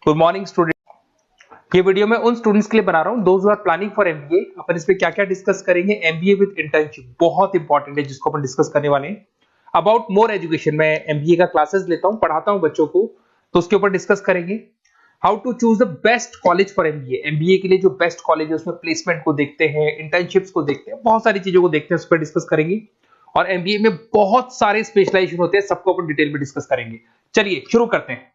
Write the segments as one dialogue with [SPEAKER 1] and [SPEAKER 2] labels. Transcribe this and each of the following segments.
[SPEAKER 1] Good morning student. ये video मैं उन स्टूडेंट्स के लिए बना रहा हूं those who are planning for MBA. अपन इसमें क्या क्या डिस्कस करेंगे, एमबीए विद इंटर्नशिप बहुत इंपॉर्टेंट है जिसको अपन डिस्कस करने वाले हैं। अबाउट मोर एजुकेशन, मैं एमबीए का क्लासेस लेता हूं, पढ़ाता हूं बच्चों को, तो उसके ऊपर डिस्कस करेंगे। How to choose the best college for MBA, MBA के लिए जो बेस्ट कॉलेज है उसमें प्लेसमेंट को देखते हैं, इंटर्नशिप्स को देखते हैं, बहुत सारी चीजों को देखते हैं, उस पर डिस्कस करेंगे। और एमबीए में बहुत सारे स्पेशलाइजेशन होते हैं, सबको अपन डिटेल में डिस्कस करेंगे। चलिए शुरू करते हैं।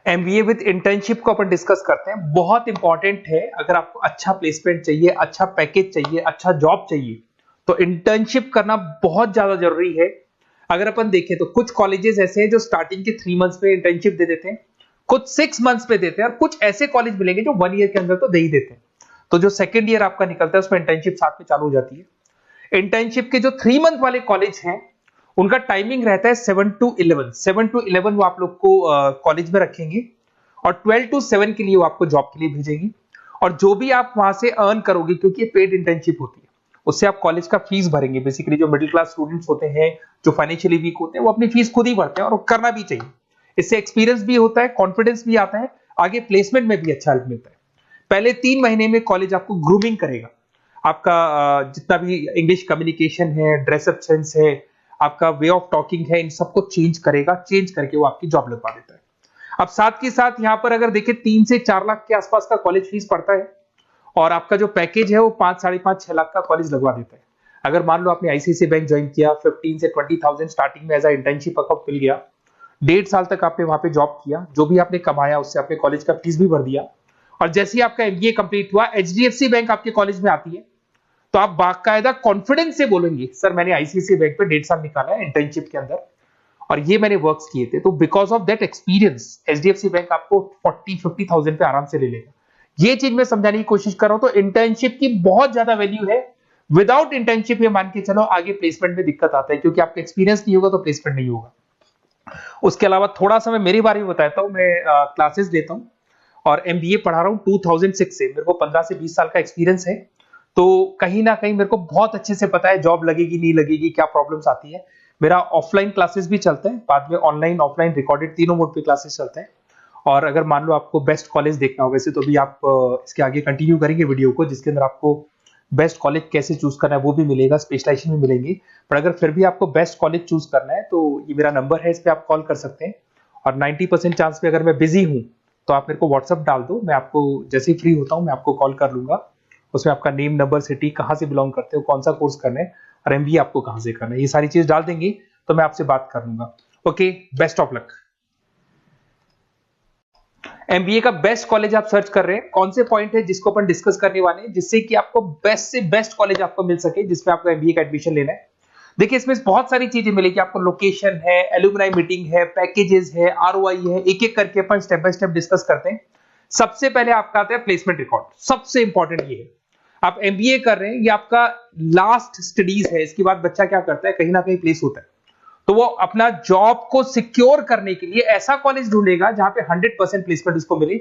[SPEAKER 1] एमबीए विद इंटर्नशिप को अपन डिस्कस करते हैं। बहुत इंपॉर्टेंट है, अगर आपको अच्छा प्लेसमेंट चाहिए, अच्छा पैकेज चाहिए, अच्छा जॉब चाहिए, तो इंटर्नशिप करना बहुत ज्यादा जरूरी है। अगर अपन देखें तो कुछ कॉलेजेस ऐसे हैं जो स्टार्टिंग के 3 मंथ्स में इंटर्नशिप दे देते हैं, कुछ 6 मंथ्स पे देते हैं, और कुछ ऐसे कॉलेज मिलेंगे जो 1 ईयर के अंदर तो दे ही देते हैं। तो जो सेकेंड ईयर आपका निकलता है उसमें इंटर्नशिप साथ में चालू हो जाती है। इंटर्नशिप के जो 3 मंथ वाले कॉलेज हैं उनका टाइमिंग रहता है 7 to 11। 7 to 11 वो आप लोग को कॉलेज में रखेंगे, और 12 to 7 के लिए वो आपको जॉब के लिए भेजेंगे। और जो भी आप वहां से अर्न करोगे, क्योंकि ये पेड इंटर्नशिप होती है, उससे आप कॉलेज का फीस भरेंगे। बेसिकली जो मिडिल क्लास स्टूडेंट्स होते हैं, जो फाइनेंशियली वीक होते हैं, वो अपनी फीस खुद ही भरते हैं, और करना भी चाहिए। इससे एक्सपीरियंस भी होता है, कॉन्फिडेंस भी आता है, आगे प्लेसमेंट में भी अच्छा हेल्प मिलता है। पहले 3 महीने में कॉलेज आपको ग्रूमिंग करेगा। आपका जितना भी इंग्लिश कम्युनिकेशन है, ड्रेसअप सेंस है, आपका वे ऑफ टॉकिंग है, इन सबको चेंज करेगा। चेंज करके वो आपकी जॉब लगवा देता है। अब साथ के साथ यहाँ पर अगर देखें 3 से 4 लाख के आसपास का कॉलेज फीस पड़ता है, और आपका जो पैकेज है वो 5, 5.5, 6 लाख का कॉलेज लगवा देता है। अगर मान लो आपने आईसीआईसीआई बैंक ज्वाइन किया, 15 से 20,000 स्टार्टिंग में एज अ इंटर्नशिप अकाउंट मिल गया, 1.5 साल तक आपने वहां पे जॉब किया, जो भी आपने कमाया उससे आपने कॉलेज का फीस भी भर दिया, और जैसे ही आपका एमबीए कंप्लीट हुआ, एचडीएफसी बैंक आपके कॉलेज में आती है, तो आप बाकायदा कॉन्फिडेंस से बोलेंगे सर मैंने आईसीआईसीआई बैंक पे 1.5 साल निकाला है इंटर्नशिप के अंदर, और ये मैंने वर्क्स किए थे, तो because of that experience HDFC bank आपको 40-50,000 पे आराम से ले लेगा। ये चीज मैं समझाने की कोशिश कर रहा हूं। तो इंटर्नशिप की बहुत ज्यादा वैल्यू है। विदाउट इंटर्नशिप ये मान के चलो आगे प्लेसमेंट में दिक्कत आता है, क्योंकि आपका एक्सपीरियंस नहीं होगा तो प्लेसमेंट नहीं होगा। उसके अलावा थोड़ा सा मैं मेरे बारे में बताता हूँ। मैं क्लासेस लेता हूँ और एमबीए पढ़ा रहा हूँ 2006 से। मेरे को 15 से 20 साल का एक्सपीरियंस है, तो कहीं ना कहीं मेरे को बहुत अच्छे से पता है जॉब लगेगी नहीं लगेगी, क्या प्रॉब्लम्स आती है। मेरा ऑफलाइन क्लासेस भी चलता है, बाद में ऑनलाइन ऑफलाइन रिकॉर्डेड तीनों मोड पे क्लासेस चलते हैं। और अगर मान लो आपको बेस्ट कॉलेज देखना हो, वैसे तो भी आप इसके आगे कंटिन्यू करेंगे वीडियो को, जिसके अंदर आपको बेस्ट कॉलेज कैसे चूज करना है वो भी मिलेगा, स्पेशलाइजेशन भी मिलेंगे। पर अगर फिर भी आपको बेस्ट कॉलेज चूज करना है तो ये मेरा नंबर है, इस पर आप कॉल कर सकते हैं। और 90% चांस पे अगर मैं बिजी हूँ तो आप मेरे को व्हाट्सअप डाल दो, मैं आपको जैसे ही फ्री होता हूँ मैं आपको कॉल कर लूंगा। उसमें आपका नेम, नंबर, सिटी, कहाँ से बिलोंग करते हो, कौन सा कोर्स करना है, और एमबीए आपको कहाँ से करना है, ये सारी चीज डाल देंगे तो मैं आपसे बात कर लूंगा। Okay, best of luck. MBA का बेस्ट कॉलेज आप सर्च कर रहे हैं, कौन से पॉइंट है जिसको अपन डिस्कस करने वाले हैं, जिससे कि आपको बेस्ट से बेस्ट कॉलेज आपको मिल सके जिसमें आपको एमबीए का एडमिशन लेना है। देखिए इसमें बहुत सारी चीजें मिलेगी आपको, लोकेशन है, एलुमनाई मीटिंग है, पैकेजेस है, आरओआई है, एक एक करके अपन स्टेप बाय स्टेप डिस्कस करते हैं। सबसे पहले आपका आता है प्लेसमेंट रिकॉर्ड। सबसे इंपॉर्टेंट ये है, आप एमबीए कर रहे हैं, ये आपका लास्ट स्टडीज है, इसके बाद बच्चा क्या करता है, कहीं ना कहीं प्लेस होता है, तो वो अपना जॉब को सिक्योर करने के लिए ऐसा कॉलेज ढूंढेगा जहां पे 100% प्लेसमेंट उसको मिले।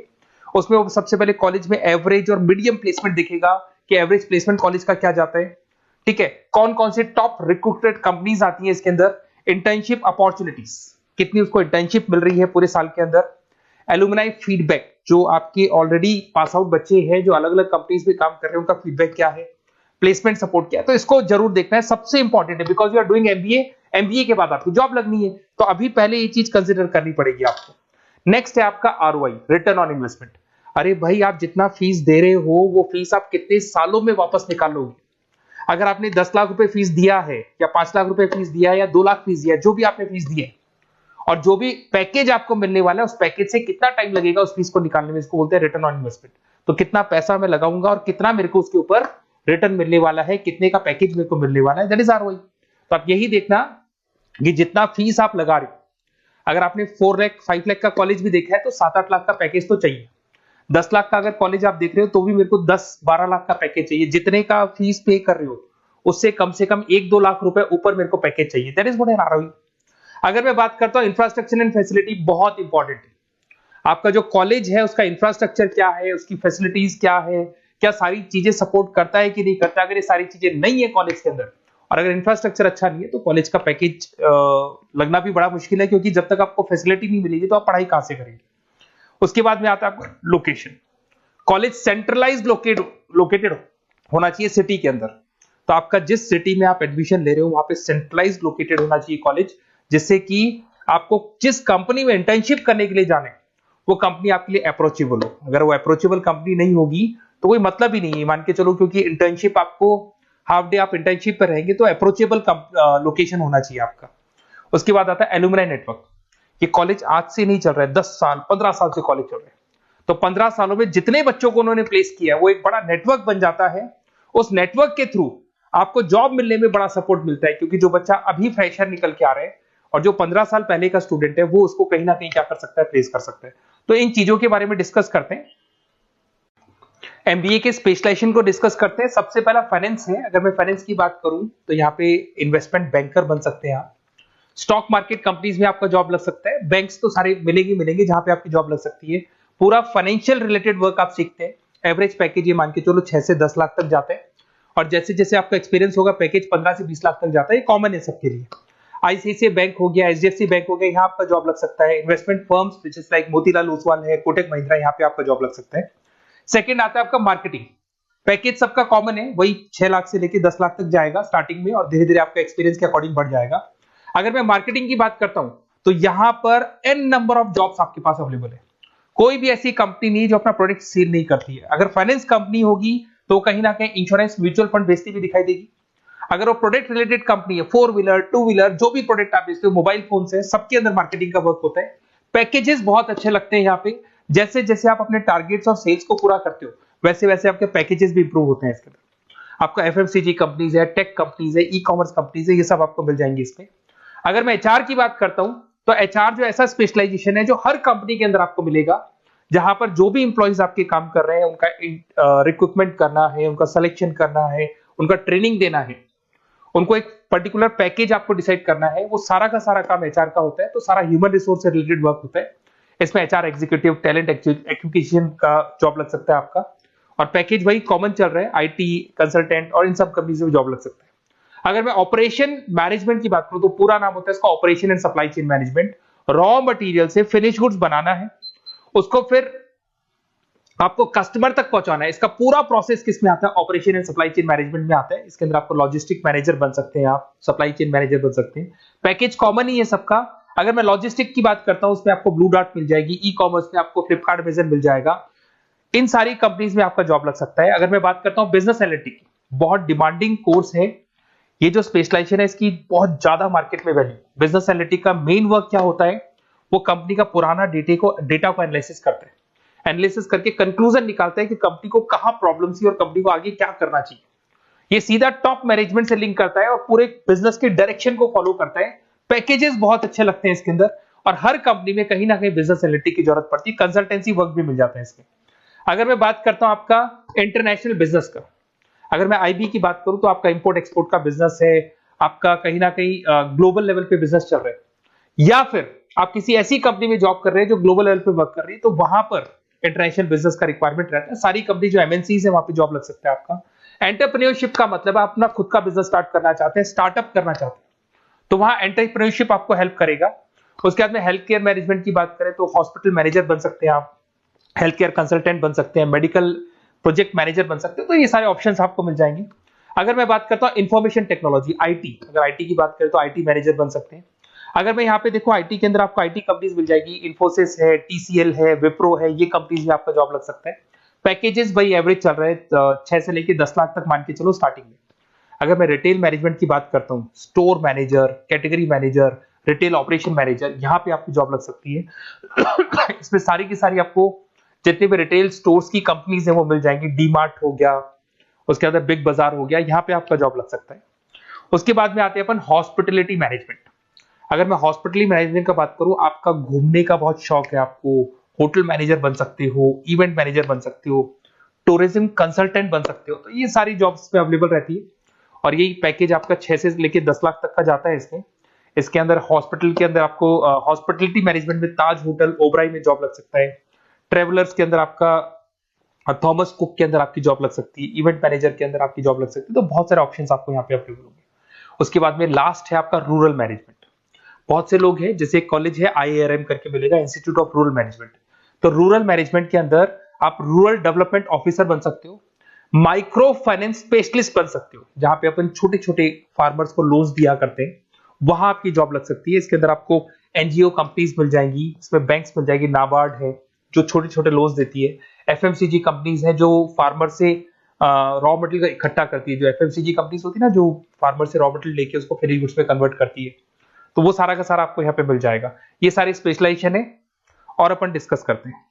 [SPEAKER 1] उसमें वो सबसे पहले कॉलेज में एवरेज और मीडियम प्लेसमेंट देखेगा कि एवरेज प्लेसमेंट कॉलेज का क्या जाता है, ठीक है, कौन कौन से टॉप रिक्रूटेड कंपनीज आती है इसके अंदर, इंटर्नशिप अपॉर्चुनिटीज कितनी उसको इंटर्नशिप मिल रही है पूरे साल के अंदर, एलुमनाई फीडबैक, जो आपके ऑलरेडी पास आउट बच्चे हैं जो अलग अलग कंपनीज में काम कर रहे हैं उनका फीडबैक क्या है, प्लेसमेंट सपोर्ट क्या है। तो इसको जरूर देखना है, सबसे इंपॉर्टेंट है, because you are doing MBA, MBA के बाद आपको जॉब लगनी है, तो अभी पहले ये चीज कंसिडर करनी पड़ेगी आपको। नेक्स्ट है आपका आरओआई, रिटर्न ऑन इन्वेस्टमेंट। अरे भाई आप जितना फीस दे रहे हो वो फीस आप कितने सालों में वापस निकालोगे। अगर आपने 10 लाख रुपए फीस दिया है, या 5 लाख रुपए फीस दिया है, या 2 लाख फीस दिया है, जो भी आपने फीस दी है, और जो भी पैकेज आपको मिलने वाला है उस पैकेज से कितना टाइम लगेगा उस फीस को निकालने में, इसको बोलते हैं रिटर्न ऑन इन्वेस्टमेंट। तो कितना पैसा मैं लगाऊंगा और कितना मेरे को उसके ऊपर रिटर्न मिलने वाला है, कितने का पैकेज मेरे को मिलने वाला है, दैट इज आरओआई। तो आप यही देखना कि जितना फीस आप लगा रहे हो, अगर आपने 4 लाख 5 लाख का कॉलेज भी देखा है तो 7-8 लाख का पैकेज तो चाहिए। 10 लाख का अगर कॉलेज आप देख रहे हो तो भी मेरे को 10-12 लाख का पैकेज चाहिए। जितने का फीस पे कर रहे हो उससे कम से कम 1-2 लाख रुपए ऊपर मेरे को पैकेज चाहिए, that is what I am ROI. अगर मैं बात करता हूं इंफ्रास्ट्रक्चर एंड फैसिलिटी, बहुत इंपॉर्टेंट है। आपका जो कॉलेज है उसका इंफ्रास्ट्रक्चर क्या है, उसकी फैसिलिटीज क्या है, क्या सारी चीजें सपोर्ट करता है कि नहीं करता। अगर ये सारी चीजें नहीं है कॉलेज के अंदर और अगर इंफ्रास्ट्रक्चर अच्छा नहीं है तो कॉलेज का पैकेज लगना भी बड़ा मुश्किल है, क्योंकि जब तक आपको फैसिलिटी नहीं मिलेगी तो आप पढ़ाई कहां से करेंगे। उसके बाद में आता है आपका लोकेशन। कॉलेज सेंट्रलाइज्ड लोकेटेड होना चाहिए सिटी के अंदर। तो आपका जिस सिटी में आप एडमिशन ले रहे हो वहां पे सेंट्रलाइज्ड लोकेटेड होना चाहिए कॉलेज, जिससे कि आपको जिस कंपनी में इंटर्नशिप करने के लिए जाने वो कंपनी आपके लिए अप्रोचेबल हो। अगर वो अप्रोचेबल कंपनी नहीं होगी तो कोई मतलब ही नहीं है, मान के चलो, क्योंकि इंटर्नशिप आपको हाफ डे आप इंटर्नशिप पर रहेंगे तो अप्रोचेबल लोकेशन होना चाहिए आपका। उसके बाद आता है एलुमनाई नेटवर्क। ये कॉलेज आज से नहीं चल रहा है, 10 साल 15 साल से कॉलेज चल रहा है। तो 15 सालों में जितने बच्चों को उन्होंने प्लेस किया वो एक बड़ा नेटवर्क बन जाता है। उस नेटवर्क के थ्रू आपको जॉब मिलने में बड़ा सपोर्ट मिलता है, क्योंकि जो बच्चा अभी फ्रेशर निकल के आ रहे हैं और जो 15 साल पहले का स्टूडेंट है वो उसको कहीं ना कहीं क्या कर सकता है, प्लेस कर सकता है। तो इन चीजों के बारे में डिस्कस करते हैं। एमबीए के स्पेशलाइजेशन को डिस्कस करते हैं। सबसे पहला फाइनेंस है। अगर मैं फाइनेंस की बात करूं तो यहाँ पे इन्वेस्टमेंट बैंकर बन सकते हैं आप। स्टॉक मार्केट कंपनीज में आपका जॉब लग सकता है। बैंक्स तो सारे मिलेंगे जहां पे आपकी जॉब लग सकती है। पूरा फाइनेंशियल रिलेटेड वर्क आप सीखते हैं। एवरेज पैकेज ये मान के चलो 6 से 10 लाख तक जाते हैं, और जैसे जैसे आपका एक्सपीरियंस होगा पैकेज 15 से 20 लाख तक जाता है। ये कॉमन है सबके लिए। आईसीआईसीआई बैंक हो गया, एचडीएफसी बैंक हो गया, यहाँ आपका जॉब लग सकता है। Investment firms which is like Motilal Oswal है, कोटक महिंद्रा, यहाँ पे आपका जॉब लग सकता है। सेकंड आता है आपका मार्केटिंग। पैकेज सबका कॉमन है, वही 6 लाख से लेके 10 लाख तक जाएगा स्टार्टिंग में, और धीरे धीरे आपका एक्सपीरियंस के अकॉर्डिंग बढ़ जाएगा। अगर मैं मार्केटिंग की बात करता हूं तो यहां पर एन नंबर ऑफ जॉब्स आपके पास अवेलेबल है। कोई भी ऐसी कंपनी नहीं जो अपना प्रोडक्ट सेल नहीं करती है। अगर फाइनेंस कंपनी होगी तो कहीं ना कहीं इंश्योरेंस म्यूचुअल फंड बेचती भी दिखाई देगी। अगर वो प्रोडक्ट रिलेटेड कंपनी है, 4 व्हीलर 2 व्हीलर जो भी प्रोडक्ट आप बेचते हो, मोबाइल फोन से, सबके अंदर मार्केटिंग का वर्क होता है। पैकेजेस बहुत अच्छे लगते हैं यहाँ पे। जैसे जैसे आप अपने टारगेट्स और सेल्स को पूरा करते हो वैसे वैसे आपके पैकेजेस भी इंप्रूव होते हैं इसके अंदर। आपका एफएमसीजी कंपनीज है, टेक कंपनीज है, ई कॉमर्स कंपनीज है, ये सब आपको मिल जाएंगे इसमें। अगर मैं एचआर की बात करता हूं तो एचआर जो ऐसा स्पेशलाइजेशन है जो हर कंपनी के अंदर आपको मिलेगा, जहां पर जो भी इंप्लॉइज आपके काम कर रहे हैं उनका रिक्रूटमेंट करना है, उनका सिलेक्शन करना है, उनका ट्रेनिंग देना है, उनको एक पर्टिकुलर पैकेज आपको डिसाइड करना है, वो सारा का सारा काम एचआर का होता है। तो सारा ह्यूमन रिसोर्स से रिलेटेड वर्क होता है। इसमें एचआर एग्जीक्यूटिव, टैलेंट एक्विजिशन का जॉब लग सकता है आपका, और पैकेज वही कॉमन चल रहा है, आईटी कंसल्टेंट और इन सब कंपनीज में जॉब लग सकता है। अगर मैं ऑपरेशन मैनेजमेंट की बात करूं तो पूरा नाम होता है इसका operation and supply chain management. Raw material से फिनिश गुड्स बनाना है, उसको फिर आपको कस्टमर तक पहुंचाना है। इसका पूरा प्रोसेस किसमें आता है, operation and supply chain management में आता है। इसके अंदर आपको लॉजिस्टिक मैनेजर बन सकते हैं, आप सप्लाई चेन मैनेजर बन सकते हैं। पैकेज कॉमन ही है सबका। अगर मैं लॉजिस्टिक की बात करता हूं उसमें आपको ब्लू डॉट मिल जाएगी, ई कॉमर्स में आपको फ्लिपकार्ट, अमेज़न मिल जाएगा। इन सारी कंपनीज में आपका जॉब लग सकता है। अगर मैं बात करता हूं बिजनेस एनालिटिक, बहुत डिमांडिंग कोर्स है ये जो स्पेशलाइजेशन है, इसकी बहुत ज्यादा मार्केट में वैल्यू। बिजनेस एनालिटिक का मेन वर्क क्या होता है, वो कंपनी का पुराना डेटा को एनालिसिस करते हैं। एनालिसिस करके कंक्लूजन निकालता है कि कंपनी को कहां प्रॉब्लम थी और कंपनी को आगे क्या करना चाहिए। ये सीधा टॉप मैनेजमेंट से लिंक करता है और पूरे बिजनेस के डायरेक्शन को फॉलो करता है। पैकेजेस बहुत अच्छे लगते हैं इसके अंदर, और हर कंपनी में कहीं ना कहीं बिजनेस एनालिटिक की जरूरत पड़ती है। कंसल्टेंसी वर्क भी मिल जाता है इसमें। अगर मैं बात करता हूं आपका इंटरनेशनल बिजनेस का, अगर मैं आईबी की बात करूं तो आपका इंपोर्ट एक्सपोर्ट का बिजनेस है, आपका कहीं ना कहीं ग्लोबल लेवल पे बिजनेस चल रहा है, या फिर आप किसी ऐसी कंपनी में जॉब कर रहे हैं जो ग्लोबल लेवल पे वर्क कर रही है, तो वहां पर इंटरनेशनल बिजनेस का रिक्वायरमेंट रहता है। सारी कंपनी जो एमएनसीज है वहां पे जॉब लग सकता है आपका। एंटरप्रेन्योरशिप का मतलब आप अपना खुद का बिजनेस स्टार्ट करना चाहते हैं, स्टार्टअप करना चाहते हैं, तो वहां एंटरप्रेन्योरशिप आपको हेल्प करेगा। उसके बाद में हेल्थ केयर मैनेजमेंट की बात करें तो हॉस्पिटल मैनेजर बन सकते हैं आप, हेल्थ केयर कंसल्टेंट बन सकते हैं, मेडिकल प्रोजेक्ट मैनेजर बन सकते हैं। तो ये सारे ऑप्शंस आपको मिल जाएंगे। अगर मैं बात करता हूं इंफॉर्मेशन टेक्नोलॉजी, आईटी, अगर आईटी की बात करें तो आईटी मैनेजर बन सकते हैं। अगर मैं यहाँ पे देखो आईटी के अंदर आपको आईटी कंपनीज मिल जाएगी, इन्फोसिस है, टीसीएल है, विप्रो है, ये कंपनीज में आपका जॉब लग सकता है। पैकेजेस भाई एवरेज चल रहे हैं 6 से लेके 10 लाख तक मान के चलो स्टार्टिंग में। अगर मैं रिटेल मैनेजमेंट की बात करता हूँ, store manager, category manager, retail operation manager, यहाँ पे आपकी जॉब लग सकती है। इसमें सारी की सारी आपको जितने भी रिटेल स्टोर्स की कंपनीज है वो मिल जाएंगी। डीमार्ट हो गया, उसके बाद बिग बाजार हो गया, यहाँ पे आपका जॉब लग सकता है। उसके बाद में आते हैं अपन हॉस्पिटलिटी मैनेजमेंट। अगर मैं हॉस्पिटलिटी मैनेजमेंट का बात करूं, आपका घूमने का बहुत शौक है, आपको होटल मैनेजर बन सकते हो, इवेंट मैनेजर बन सकते हो, टूरिज्म कंसल्टेंट बन सकते हो, तो ये सारी जॉब्स पे अवेलेबल रहती है। और यही पैकेज आपका 6 से लेके 10 लाख तक का जाता है इसमें। इसके अंदर हॉस्पिटल के अंदर आपको हॉस्पिटलिटी मैनेजमेंट में ताज होटल, ओबराई में जॉब लग सकता है। ट्रेवलर्स के अंदर आपका थॉमस कुक के अंदर आपकी जॉब लग सकती है। इवेंट मैनेजर के अंदर आपकी जॉब लग सकती है। तो बहुत सारे ऑप्शंस आपको यहाँ पे अवेलेबल होंगे। उसके बाद में लास्ट है आपका रूरल मैनेजमेंट। बहुत से लोग हैं, जैसे एक कॉलेज है IIRM करके मिलेगा, इंस्टीट्यूट ऑफ रूरल मैनेजमेंट। तो रूरल मैनेजमेंट के अंदर आप रूरल डेवलपमेंट ऑफिसर बन सकते हो, माइक्रो फाइनेंस स्पेशलिस्ट बन सकते हो, जहां पे अपन छोटे छोटे फार्मर्स को लोन्स दिया करते हैं, वहां आपकी जॉब लग सकती है। इसके अंदर आपको एनजीओ कंपनीज मिल जाएंगी, इसमें बैंक्स मिल जाएगी, नाबार्ड है जो छोटे छोटे लोन्स देती है, एफएमसीजी कंपनीज है जो फार्मर से रॉ मटेरियल इकट्ठा करती है, जो एफएमसीजी कंपनीज होती है ना, जो फार्मर से रॉ मटेरियल लेके उसको फिर गुड्स में कन्वर्ट करती है, तो वो सारा का सारा आपको यहाँ पे मिल जाएगा। ये सारी स्पेशलाइजेशन है और अपन डिस्कस करते हैं।